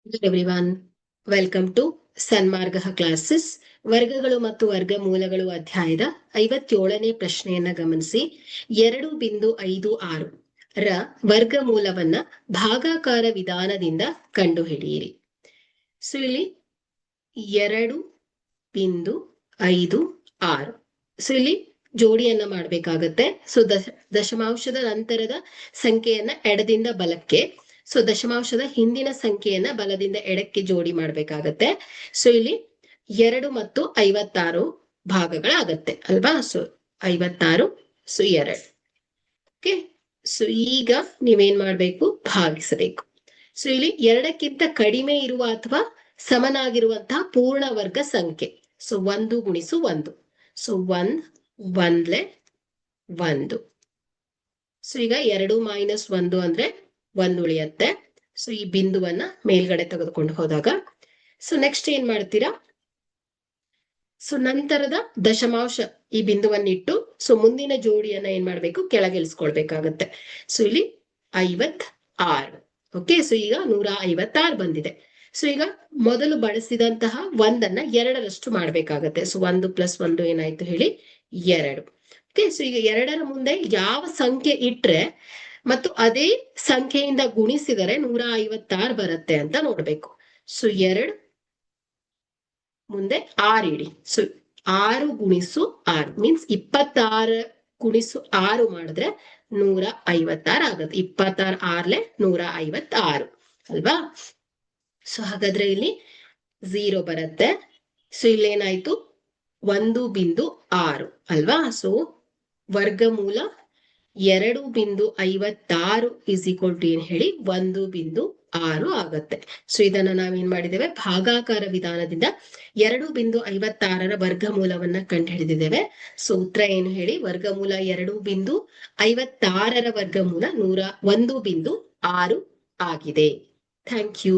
Hello everyone. Welcome to Sanmarga classes. ವರ್ಗಗಳು ಮತ್ತು ವರ್ಗಮೂಲಗಳು ಅಧ್ಯಾಯದ 57ನೇ ಪ್ರಶ್ನೆಯನ್ನ ಗಮನಿಸಿ. 2.56 ರ ವರ್ಗಮೂಲವನ್ನ ಭಾಗಾಕಾರ ವಿಧಾನದಿಂದ ಕಂಡುಹಿಡಿಯಿರಿ. ಸೊ ಇಲ್ಲಿ 2.56. ಸೊ ಇಲ್ಲಿ ಜೋಡಿಯನ್ನ ಮಾಡ್ಬೇಕಾಗತ್ತೆ. ಸೊ ದಶಮಾಂಶದ ನಂತರದ ಸಂಖ್ಯೆಯನ್ನ ಎಡದಿಂದ ಬಲಕ್ಕೆ, ಸೊ ದಶಮಾಂಶದ ಹಿಂದಿನ ಸಂಖ್ಯೆಯನ್ನ ಬಲದಿಂದ ಎಡಕ್ಕೆ ಜೋಡಿ ಮಾಡ್ಬೇಕಾಗತ್ತೆ. ಸೊ ಇಲ್ಲಿ 2 ಮತ್ತು 56 ಭಾಗಗಳಾಗತ್ತೆ ಅಲ್ವಾ. So 56, so 2. ಓಕೆ, ಸೊ ಈಗ ನೀವೇನ್ ಮಾಡ್ಬೇಕು, ಭಾಗಿಸಬೇಕು. ಸೊ ಇಲ್ಲಿ 2ಕ್ಕಿಂತ ಕಡಿಮೆ ಇರುವ ಅಥವಾ ಸಮನಾಗಿರುವಂತಹ ಪೂರ್ಣ ವರ್ಗ ಸಂಖ್ಯೆ. ಸೊ 1 ಗುಣಿಸು 1. ಸೊ 1 1 1. ಸೊ ಈಗ 2 ಮೈನಸ್ 1 ಅಂದ್ರೆ 1 ಉಳಿಯತ್ತೆ. ಸೊ ಈ ಬಿಂದುವನ್ನ ಮೇಲ್ಗಡೆ ತೆಗೆದುಕೊಂಡು ಹೋದಾಗ, ಸೊ ನೆಕ್ಸ್ಟ್ ಏನ್ ಮಾಡ್ತೀರಾ, ಸೊ ನಂತರದ ದಶಮಾಂಶ ಈ ಬಿಂದುವನ್ನಿಟ್ಟು, ಸೊ ಮುಂದಿನ ಜೋಡಿಯನ್ನ ಏನ್ ಮಾಡ್ಬೇಕು, ಕೆಳಗಿಳಿಸ್ಕೊಳ್ಬೇಕಾಗತ್ತೆ. ಸೊ ಇಲ್ಲಿ 56. ಓಕೆ, ಸೊ ಈಗ 156 ಬಂದಿದೆ. ಸೊ ಈಗ ಮೊದಲು ಬಳಸಿದಂತಹ 1ಅನ್ನ 2ರಷ್ಟು ಮಾಡ್ಬೇಕಾಗತ್ತೆ. ಸೊ 1 + 1 ಏನಾಯ್ತು ಹೇಳಿ, 2. ಓಕೆ, ಸೊ ಈಗ 2ರ ಮುಂದೆ ಯಾವ ಸಂಖ್ಯೆ ಇಟ್ರೆ ಮತ್ತು ಅದೇ ಸಂಖ್ಯೆಯಿಂದ ಗುಣಿಸಿದರೆ 156 ಬರುತ್ತೆ ಅಂತ ನೋಡ್ಬೇಕು. ಸೊ 2 ಮುಂದೆ 6 ಇಡಿ. ಸೊ 6 ಗುಣಿಸು 6 ಮೀನ್ಸ್ 26 ಗುಣಿಸು 6 ಮಾಡಿದ್ರೆ 156 ಆಗುತ್ತೆ. 26 6 156 ಅಲ್ವಾ. ಸೊ ಹಾಗಾದ್ರೆ ಇಲ್ಲಿ 0 ಬರುತ್ತೆ. ಸೊ ಇಲ್ಲೇನಾಯ್ತು, 1.6 ಅಲ್ವಾ. ಸೊ ವರ್ಗಮೂಲ 2.56 = ಏನ್ ಹೇಳಿ, 1.6 ಆಗತ್ತೆ. ಸೊ ಇದನ್ನ ನಾವೇನ್ ಮಾಡಿದ್ದೇವೆ, ಭಾಗಾಕಾರ ವಿಧಾನದಿಂದ 2.56ರ ವರ್ಗಮೂಲವನ್ನ ಕಂಡುಹಿಡಿದಿದ್ದೇವೆ. ಸೊ ಉತ್ತರ ಏನು ಹೇಳಿ, ವರ್ಗಮೂಲ 2.56ರ ವರ್ಗಮೂಲ 101.6 ಆಗಿದೆ. Thank you.